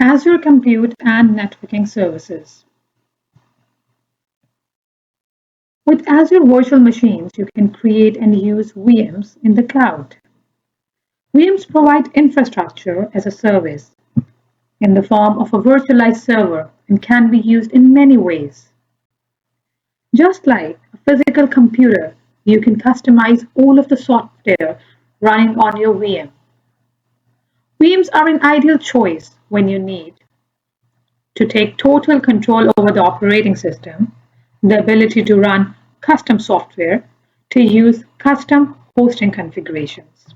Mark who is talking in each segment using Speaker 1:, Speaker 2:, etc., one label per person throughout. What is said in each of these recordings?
Speaker 1: Azure Compute and Networking Services. With Azure Virtual Machines, you can create and use VMs in the cloud. VMs provide infrastructure as a service in the form of a virtualized server and can be used in many ways. Just like a physical computer, you can customize all of the software running on your VM. VMs are an ideal choice when you need to take total control over the operating system, the ability to run custom software, to use custom hosting configurations.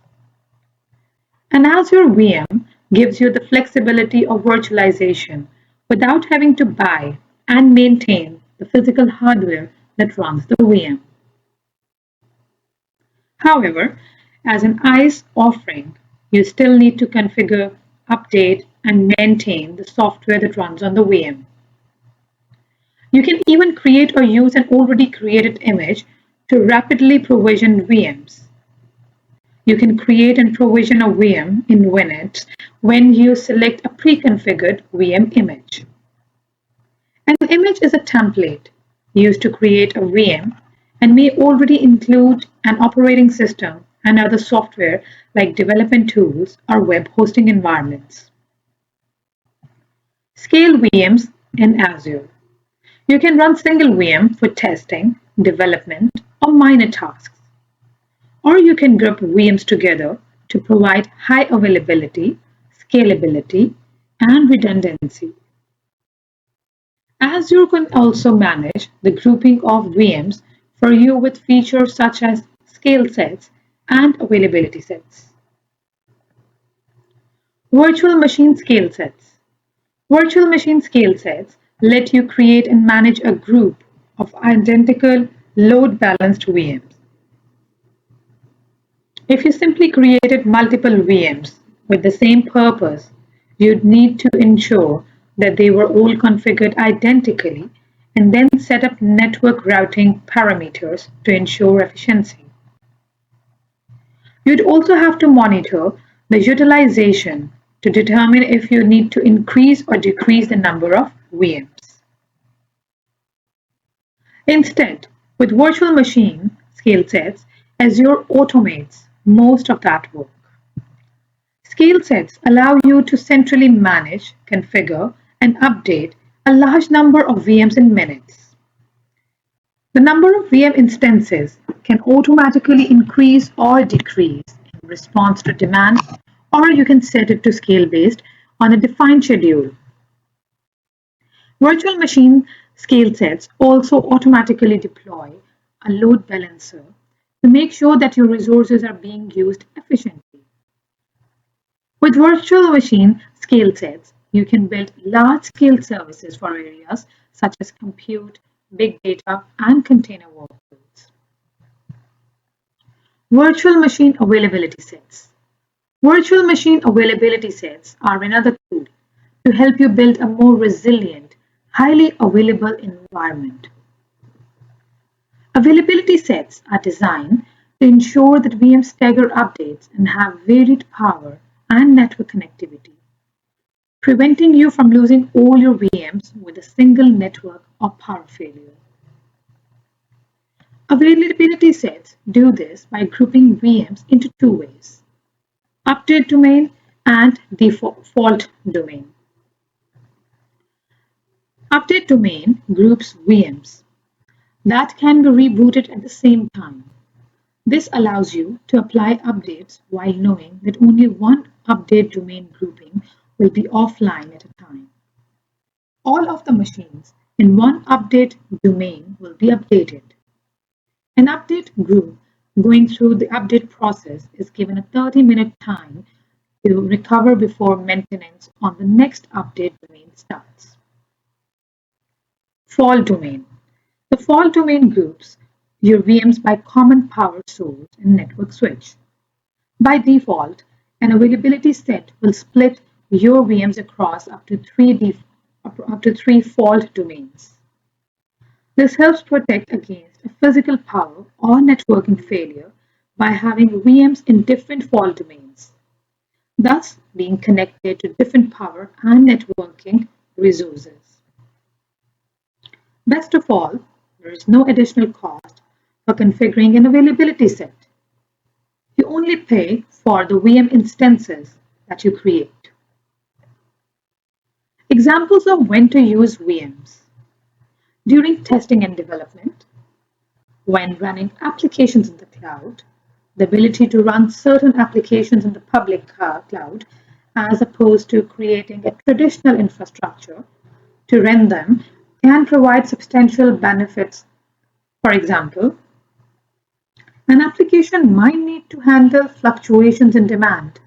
Speaker 1: An Azure VM gives you the flexibility of virtualization without having to buy and maintain the physical hardware that runs the VM. However, as an IaaS offering, you still need to configure, update, and maintain the software that runs on the VM. You can even create or use an already created image to rapidly provision VMs. You can create and provision a VM in minutes when you select a pre-configured VM image. An image is a template used to create a VM and may already include an operating system and other software like development tools or web hosting environments. Scale VMs in Azure. You can run single VM for testing, development, or minor tasks. Or you can group VMs together to provide high availability, scalability, and redundancy. Azure can also manage the grouping of VMs for you with features such as scale sets and availability sets. Virtual machine scale sets. Virtual machine scale sets let you create and manage a group of identical load-balanced VMs. If you simply created multiple VMs with the same purpose, you'd need to ensure that they were all configured identically and then set up network routing parameters to ensure efficiency. You'd also have to monitor the utilization to determine if you need to increase or decrease the number of VMs. Instead, with virtual machine scale sets, Azure automates most of that work. Scale sets allow you to centrally manage, configure, and update a large number of VMs in minutes. The number of VM instances can automatically increase or decrease in response to demand, or you can set it to scale based on a defined schedule. Virtual machine scale sets also automatically deploy a load balancer to make sure that your resources are being used efficiently. With virtual machine scale sets, you can build large-scale services for areas such as compute, big data, and container workloads. Virtual machine availability sets. Virtual machine availability sets are another tool to help you build a more resilient, highly available environment. Availability sets are designed to ensure that VMs stagger updates and have varied power and network connectivity, preventing you from losing all your VMs with a single network or power failure. Availability sets do this by grouping VMs into two ways: update domain and default domain. Update domain groups VMs that can be rebooted at the same time. This allows you to apply updates while knowing that only one update domain grouping will be offline at a time. All of the machines in one update domain will be updated. An update group going through the update process is given a 30-minute time to recover before maintenance on the next update domain starts. Fault domain. The fault domain groups your VMs by common power source and network switch. By default, an availability set will split your VMs across up to three fault domains. This helps protect against a physical power or networking failure by having VMs in different fault domains. thus being connected to different power and networking resources. Best of all, there is no additional cost for configuring an availability set. You only pay for the VM instances that you create. Examples of when to use VMs. During testing and development, when running applications in the cloud, the ability to run certain applications in the public cloud as opposed to creating a traditional infrastructure to run them can provide substantial benefits. For example, an application might need to handle fluctuations in demand.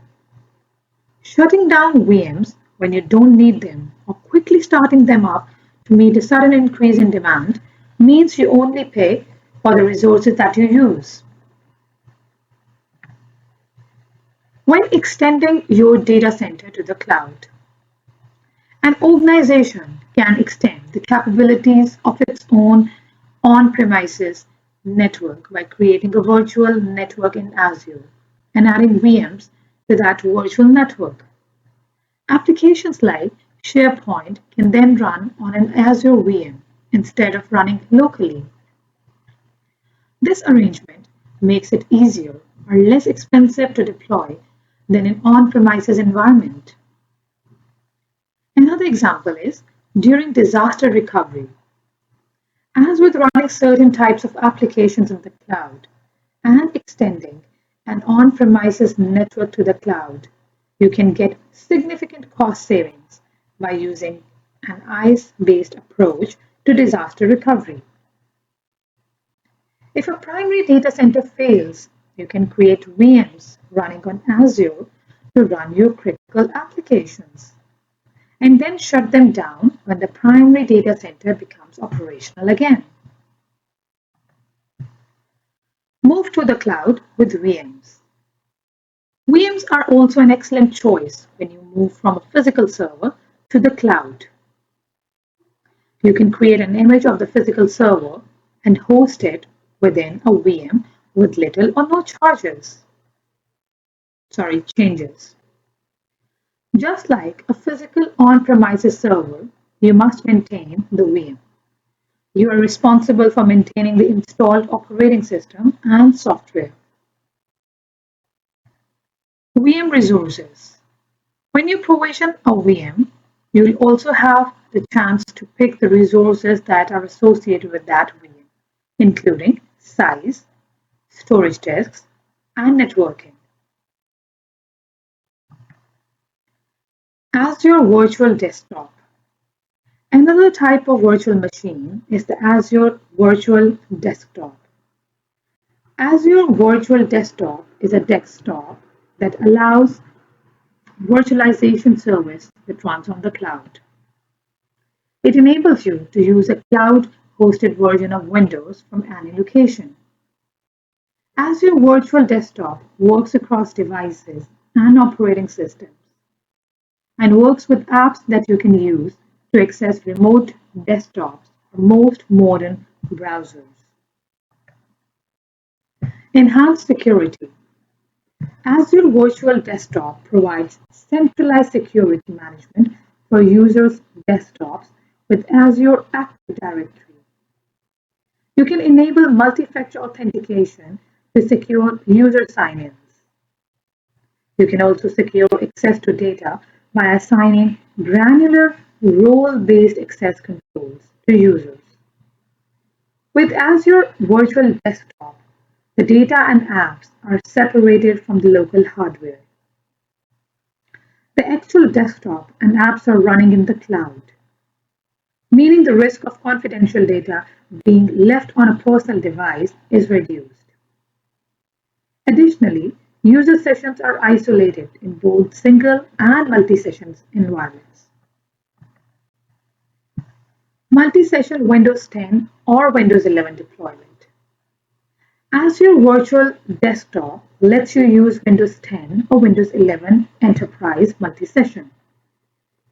Speaker 1: Shutting down VMs when you don't need them or quickly starting them up to meet a sudden increase in demand means you only pay for the resources that you use. When extending your data center to the cloud, an organization can extend the capabilities of its own on-premises network by creating a virtual network in Azure and adding VMs to that virtual network. Applications like SharePoint can then run on an Azure VM instead of running locally. This arrangement makes it easier or less expensive to deploy than an on-premises environment. Another example is during disaster recovery. As with running certain types of applications in the cloud and extending an on-premises network to the cloud, you can get significant cost savings by using an IaaS-based approach to disaster recovery. If a primary data center fails, you can create VMs running on Azure to run your critical applications, and then shut them down when the primary data center becomes operational again. Move to the cloud with VMs. VMs are also an excellent choice when you move from a physical server to the cloud. You can create an image of the physical server and host it within a VM with little or no changes. Just like a physical on-premises server, you must maintain the VM. You are responsible for maintaining the installed operating system and software. VM resources. When you provision a VM, you will also have the chance to pick the resources that are associated with that VM, including size, storage disks, and networking. Azure Virtual Desktop. Another type of virtual machine is the Azure Virtual Desktop. Azure Virtual Desktop is a desktop that allows virtualization service that runs on the cloud. It enables you to use a cloud-hosted version of Windows from any location. Azure Virtual Desktop works across devices and operating systems and works with apps that you can use to access remote desktops for most modern browsers. Enhanced security. Azure Virtual Desktop provides centralized security management for users' desktops with Azure Active Directory. You can enable multi-factor authentication to secure user sign-ins. You can also secure access to data by assigning granular role-based access controls to users. With Azure Virtual Desktop, the data and apps are separated from the local hardware. The actual desktop and apps are running in the cloud, meaning the risk of confidential data being left on a personal device is reduced. Additionally, user sessions are isolated in both single and multi-session environments. Multi-session Windows 10 or Windows 11 deployment. Azure Virtual Desktop lets you use Windows 10 or Windows 11 Enterprise multi-session,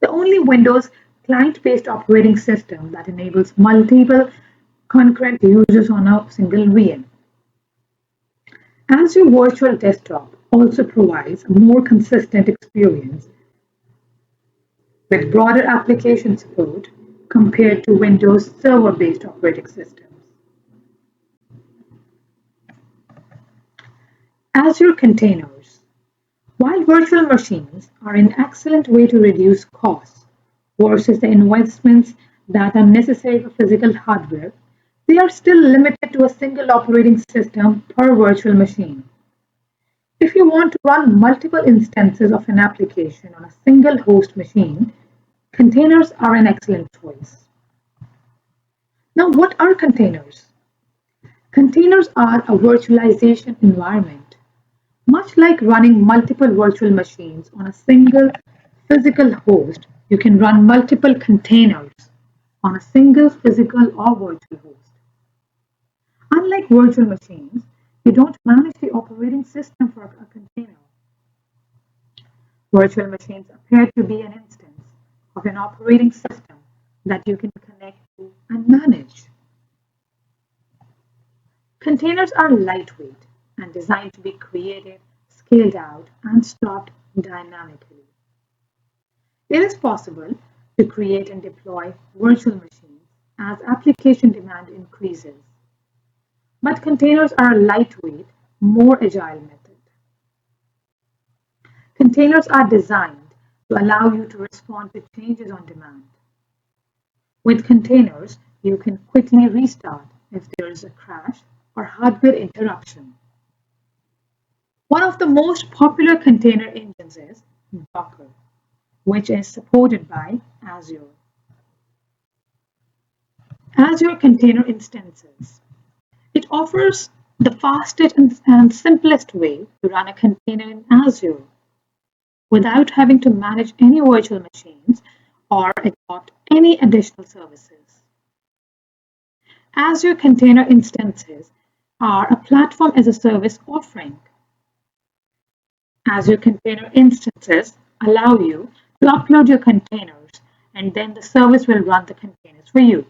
Speaker 1: the only Windows client-based operating system that enables multiple concurrent users on a single VM. Azure Virtual Desktop also provides a more consistent experience with broader application support compared to Windows Server-based operating systems. Azure containers. While virtual machines are an excellent way to reduce costs versus the investments that are necessary for physical hardware, they are still limited to a single operating system per virtual machine. If you want to run multiple instances of an application on a single host machine, containers are an excellent choice. Now, what are containers? Containers are a virtualization environment. Much like running multiple virtual machines on a single physical host, you can run multiple containers on a single physical or virtual host. Unlike virtual machines, you don't manage the operating system for a container. Virtual machines appear to be an instance of an operating system that you can connect to and manage. Containers are lightweight and designed to be created, scaled out, and stored dynamically. It is possible to create and deploy virtual machines as application demand increases. But containers are a lightweight, more agile method. Containers are designed to allow you to respond to changes on demand. With containers, you can quickly restart if there is a crash or hardware interruption. One of the most popular container engines is Docker, which is supported by Azure. Azure Container Instances. It offers the fastest and simplest way to run a container in Azure without having to manage any virtual machines or adopt any additional services. Azure Container Instances are a platform as a service offering. Azure Container Instances allow you to upload your containers and then the service will run the containers for you.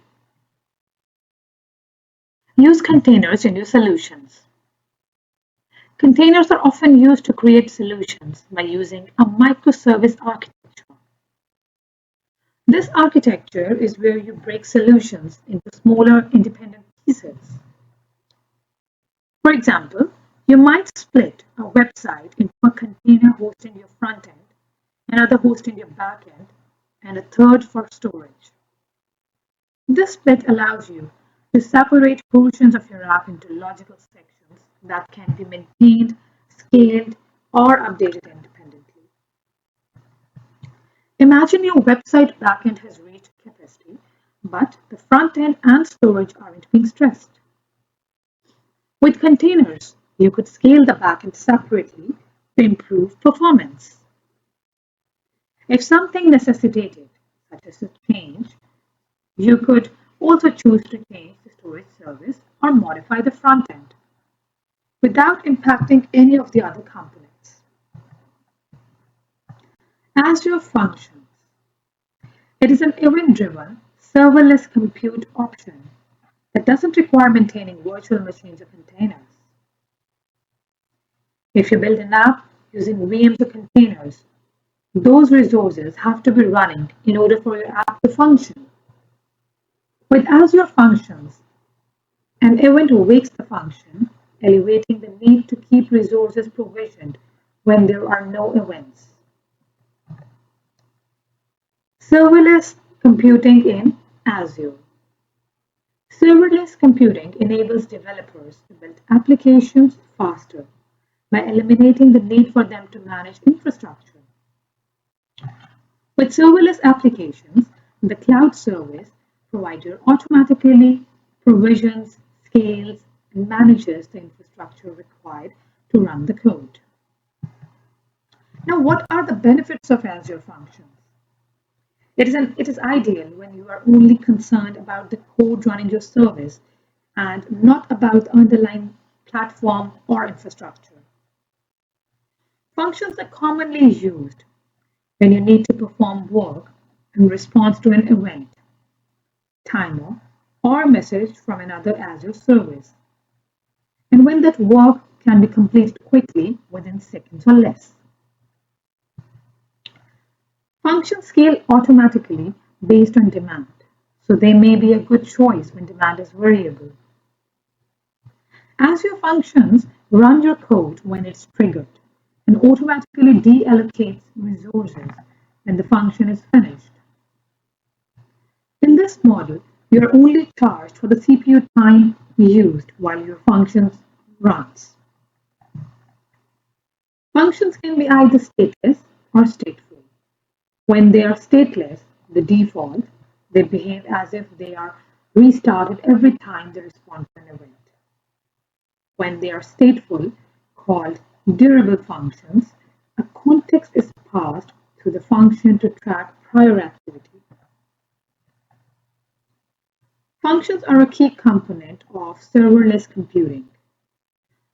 Speaker 1: Use containers in your solutions. Containers are often used to create solutions by using a microservice architecture. This architecture is where you break solutions into smaller independent pieces. For example, you might split a website into a container hosting your front end, another hosting your back end, and a third for storage. This split allows you to separate portions of your app into logical sections that can be maintained, scaled, or updated independently. Imagine your website backend has reached capacity, but the front end and storage aren't being stressed. With containers, you could scale the backend separately to improve performance. If something necessitated, such as a change, you could also choose to change the storage service or modify the front end without impacting any of the other components. Azure Functions. It is an event-driven, serverless compute option that doesn't require maintaining virtual machines or containers. If you build an app using VMs or containers, those resources have to be running in order for your app to function. With Azure Functions, an event wakes the function, elevating the need to keep resources provisioned when there are no events. Serverless computing in Azure. Serverless computing enables developers to build applications faster by eliminating the need for them to manage infrastructure. With serverless applications, the cloud service provider automatically provisions, scales, and manages the infrastructure required to run the code. Now, what are the benefits of Azure Functions? It is ideal when you are only concerned about the code running your service and not about the underlying platform or infrastructure. Functions are commonly used when you need to perform work in response to an event, timer, or message from another Azure service, and when that work can be completed quickly within seconds or less. Functions scale automatically based on demand, so they may be a good choice when demand is variable. Azure Functions run your code when it's triggered and automatically deallocates resources when the function is finished. In this model, you are only charged for the CPU time used while your function runs. Functions can be either stateless or stateful. When they are stateless, the default, they behave as if they are restarted every time they respond to an event. When they are stateful, called durable functions, a context is passed to the function to track prior activity. Functions are a key component of serverless computing.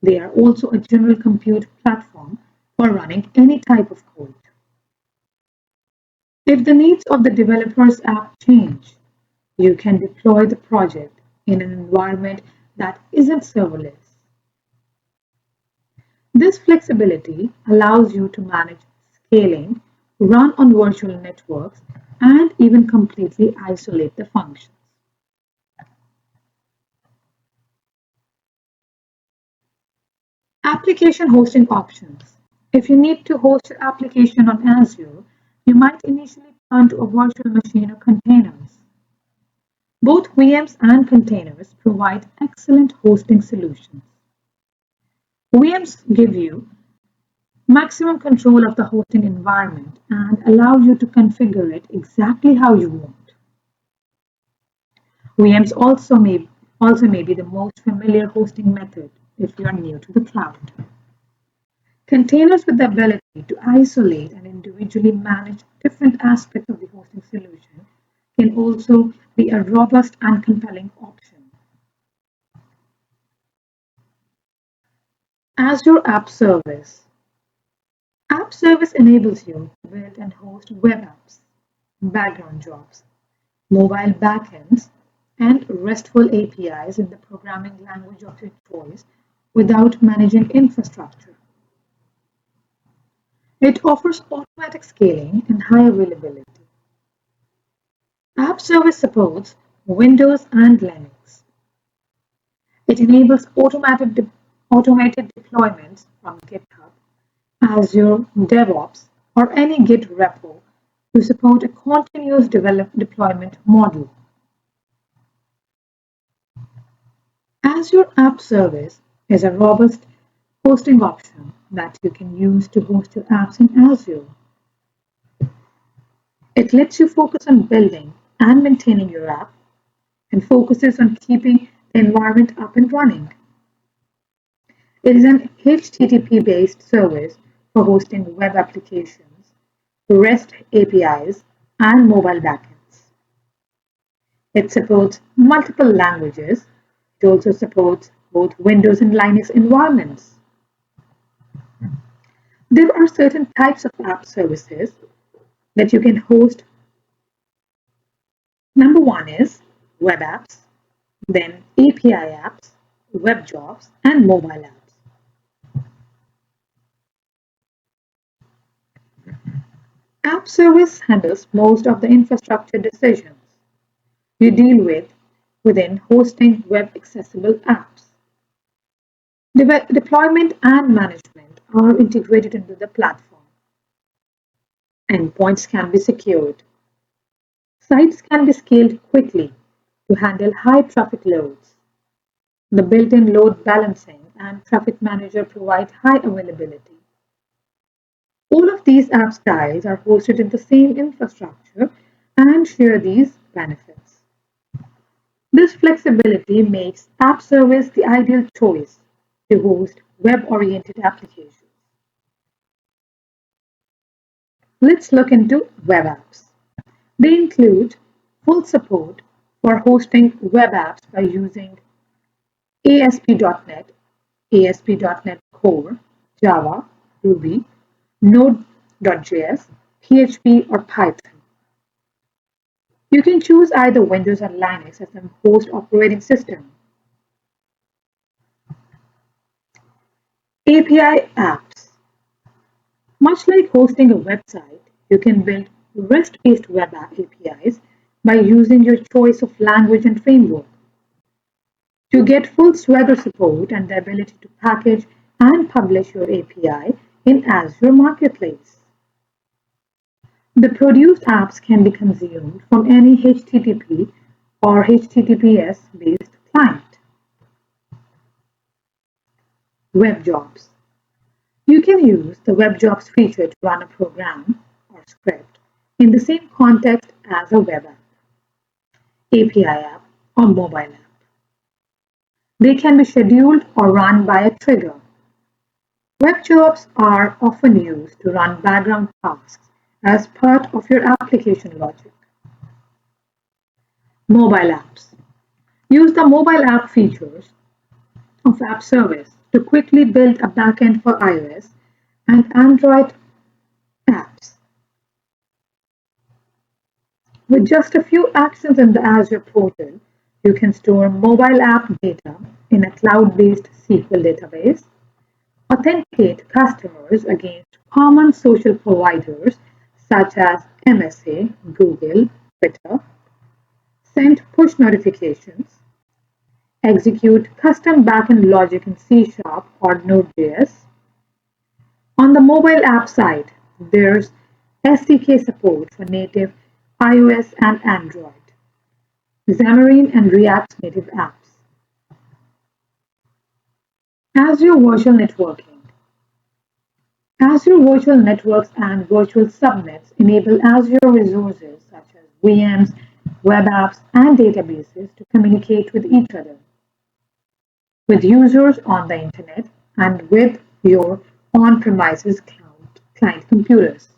Speaker 1: They are also a general compute platform for running any type of code. If the needs of the developer's app change, you can deploy the project in an environment that isn't serverless. This flexibility allows you to manage scaling, run on virtual networks, and even completely isolate the functions. Application hosting options. If you need to host your application on Azure, you might initially turn to a virtual machine or containers. Both VMs and containers provide excellent hosting solutions. VMs give you maximum control of the hosting environment and allow you to configure it exactly how you want. VMs also may be the most familiar hosting method if you are new to the cloud. Containers with the ability to isolate and individually manage different aspects of the hosting solution can also be a robust and compelling option. Azure App Service. App Service enables you to build and host web apps, background jobs, mobile backends, and RESTful APIs in the programming language of your choice without managing infrastructure. It offers automatic scaling and high availability. App Service supports Windows and Linux. It enables automated deployments from GitHub, Azure DevOps, or any Git repo to support a continuous deployment model. Azure App Service is a robust hosting option that you can use to host your apps in Azure. It lets you focus on building and maintaining your app and focuses on keeping the environment up and running. It is an HTTP-based service for hosting web applications, REST APIs, and mobile backends. It supports multiple languages. It also supports both Windows and Linux environments. There are certain types of app services that you can host. Number one is web apps, then API apps, web jobs, and mobile apps. App Service handles most of the infrastructure decisions you deal with within hosting web accessible apps. Deployment and management are integrated into the platform. Endpoints can be secured. Sites can be scaled quickly to handle high traffic loads. The built-in load balancing and traffic manager provide high availability. All of these app styles are hosted in the same infrastructure and share these benefits. This flexibility makes App Service the ideal choice to host web-oriented applications. Let's look into web apps. They include full support for hosting web apps by using ASP.NET, ASP.NET Core, Java, Ruby, Node.js, PHP, or Python. You can choose either Windows or Linux as the host operating system. API apps. Much like hosting a website, you can build REST-based web APIs by using your choice of language and framework. To get full Swagger support and the ability to package and publish your API in Azure Marketplace. The produced apps can be consumed from any HTTP or HTTPS-based client. Web jobs. You can use the web jobs feature to run a program or script in the same context as a web app, API app, or mobile app. They can be scheduled or run by a trigger. Web jobs are often used to run background tasks as part of your application logic. Mobile apps. Use the mobile app features of App Service to quickly build a backend for iOS and Android apps. With just a few actions in the Azure portal, you can store mobile app data in a cloud-based SQL database, authenticate customers against common social providers such as MSA, Google, Twitter, send push notifications, execute custom backend logic in C# or Node.js. On the mobile app side, there's SDK support for native iOS and Android, Xamarin and React native apps. Azure Virtual Networking. Azure Virtual Networks and Virtual Subnets enable Azure resources such as VMs, web apps, and databases to communicate with each other, with users on the internet, and with your on-premises client computers.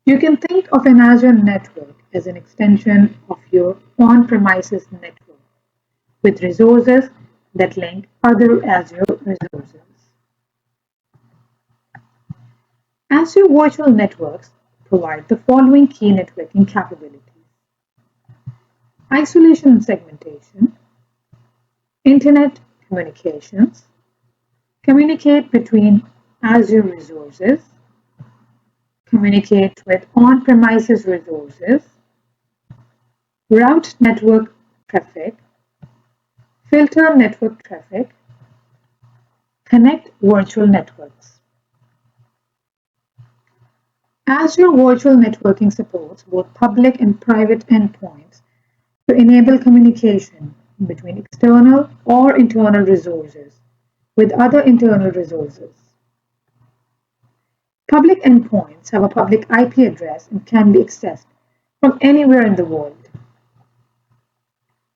Speaker 1: You can think of an Azure network as an extension of your on-premises network, with resources that link other Azure resources. Azure Virtual Networks provide the following key networking capabilities: isolation and segmentation, internet communications, communicate between Azure resources, communicate with on-premises resources, route network traffic, filter network traffic, connect virtual networks. Azure Virtual Networking supports both public and private endpoints to enable communication between external or internal resources with other internal resources. Public endpoints have a public IP address and can be accessed from anywhere in the world.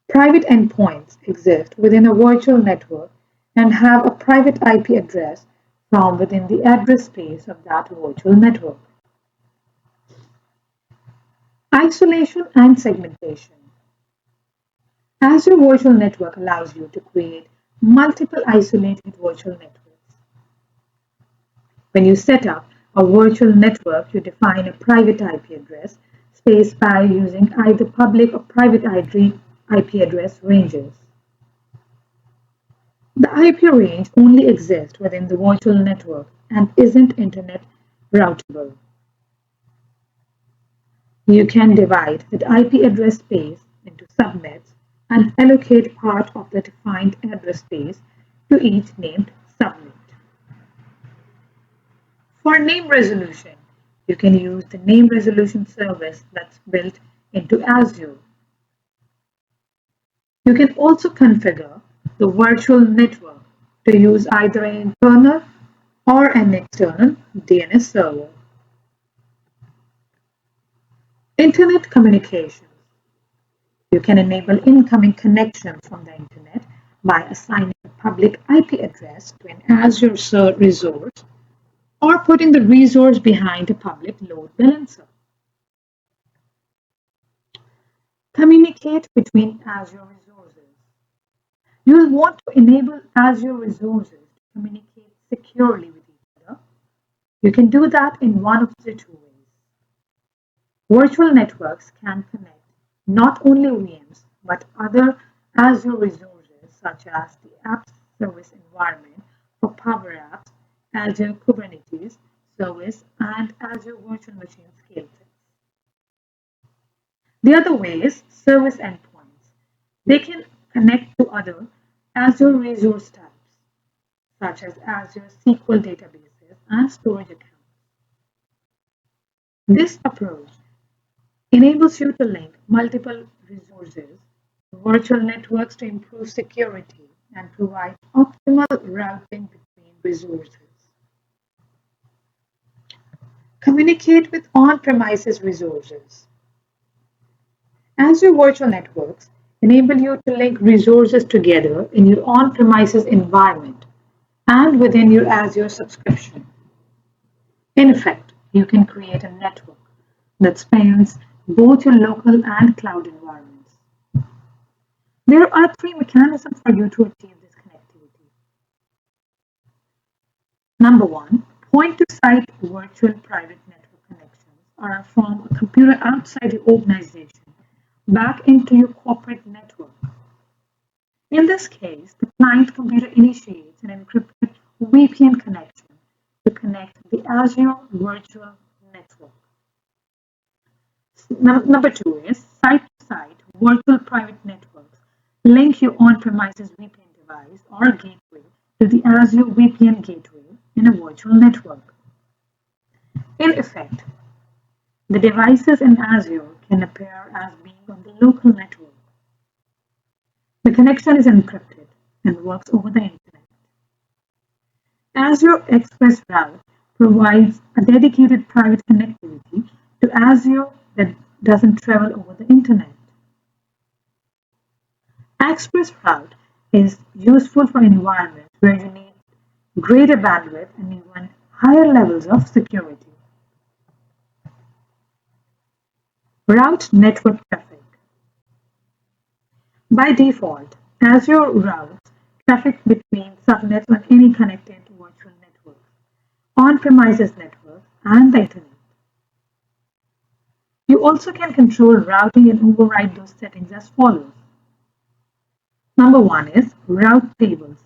Speaker 1: Private endpoints exist within a virtual network and have a private IP address from within the address space of that virtual network. Isolation and segmentation. Azure Virtual Network allows you to create multiple isolated virtual networks. When you set up a virtual network, you define a private IP address space by using either public or private IP address ranges. The IP range only exists within the virtual network and isn't internet routable. You can divide that IP address space into subnets and allocate part of the defined address space to each named subnet. For name resolution, you can use the name resolution service that's built into Azure. You can also configure the virtual network to use either an internal or an external DNS server. Internet communications. You can enable incoming connection from the internet by assigning a public IP address to an Azure resource or putting the resource behind a public load balancer. Communicate between Azure resources. You will want to enable Azure resources to communicate securely with each other. You can do that in one of the two ways. Virtual networks can connect not only VMs but other Azure resources such as the App service environment for Power Apps, Azure Kubernetes service, and Azure Virtual Machine scale sets. The other way is service endpoints. They can connect to other Azure resource types, such as Azure SQL databases and storage accounts. This approach enables you to link multiple resources to virtual networks to improve security and provide optimal routing between resources. Communicate with on-premises resources. Azure Virtual Networks enable you to link resources together in your on-premises environment and within your Azure subscription. In effect, you can create a network that spans both your local and cloud environments. There are three mechanisms for you to achieve this connectivity. Number one, point-to-site virtual private network connections are from a computer outside your organization back into your corporate network. In this case, the client computer initiates an encrypted VPN connection to connect the Azure Virtual Network. Number two is site-to-site virtual private networks link your on-premises VPN device or gateway to the Azure VPN gateway in a virtual network. In effect, the devices in Azure can appear as being on the local network. The connection is encrypted and works over the internet. Azure Express Route provides a dedicated private connectivity to Azure that doesn't travel over the internet. Express Route is useful for environments where you need greater bandwidth and even higher levels of security. Route network traffic. By default, Azure routes traffic between subnets on any connected virtual network, on-premises network, and the internet. You also can control routing and override those settings as follows. Number one is route tables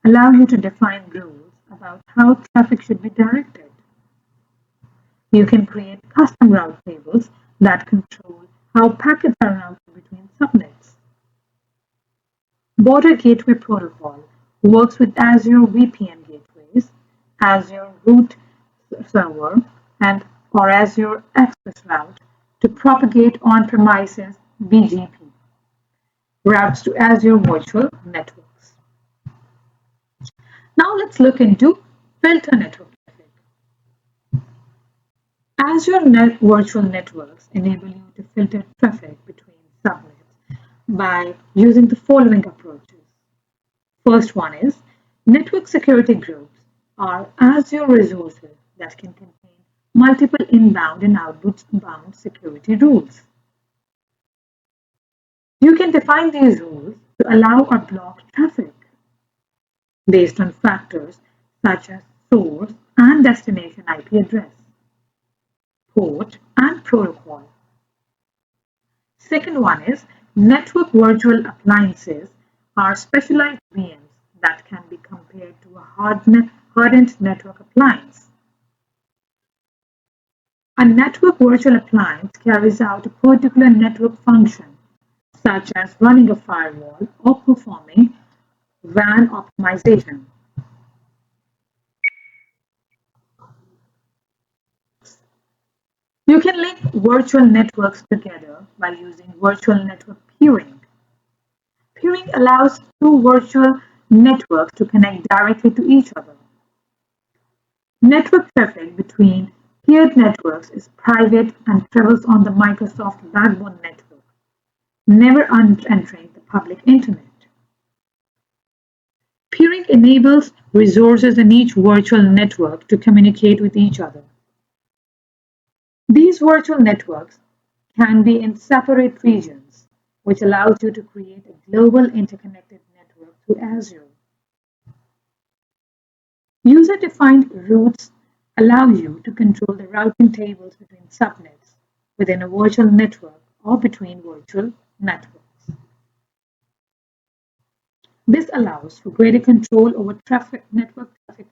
Speaker 1: allow you to define rules about how traffic should be directed. You can create custom route tables that control how packets are routed between subnets. Border Gateway Protocol works with Azure VPN gateways, Azure Root Server, and or Azure Express Route to propagate on-premises BGP routes to Azure Virtual Networks. Now let's look into filter network traffic. Azure Virtual Networks enable you to filter traffic between subnets by using the following approaches. First one is network security groups are Azure resources that can contain multiple inbound and outbound security rules. You can define these rules to allow or block traffic based on factors such as source and destination IP address, port, and protocol. Second one is network virtual appliances are specialized VMs that can be compared to a hardened network appliance. A network virtual appliance carries out a particular network function, such as running a firewall or performing WAN optimization. You can link virtual networks together by using virtual network peering. Peering allows two virtual networks to connect directly to each other. Network traffic between peered networks is private and travels on the Microsoft backbone network, never entering the public internet. Peering enables resources in each virtual network to communicate with each other. These virtual networks can be in separate regions, which allows you to create a global interconnected network through Azure. User-defined routes allow you to control the routing tables between subnets within a virtual network or between virtual networks. This allows for greater control over traffic network traffic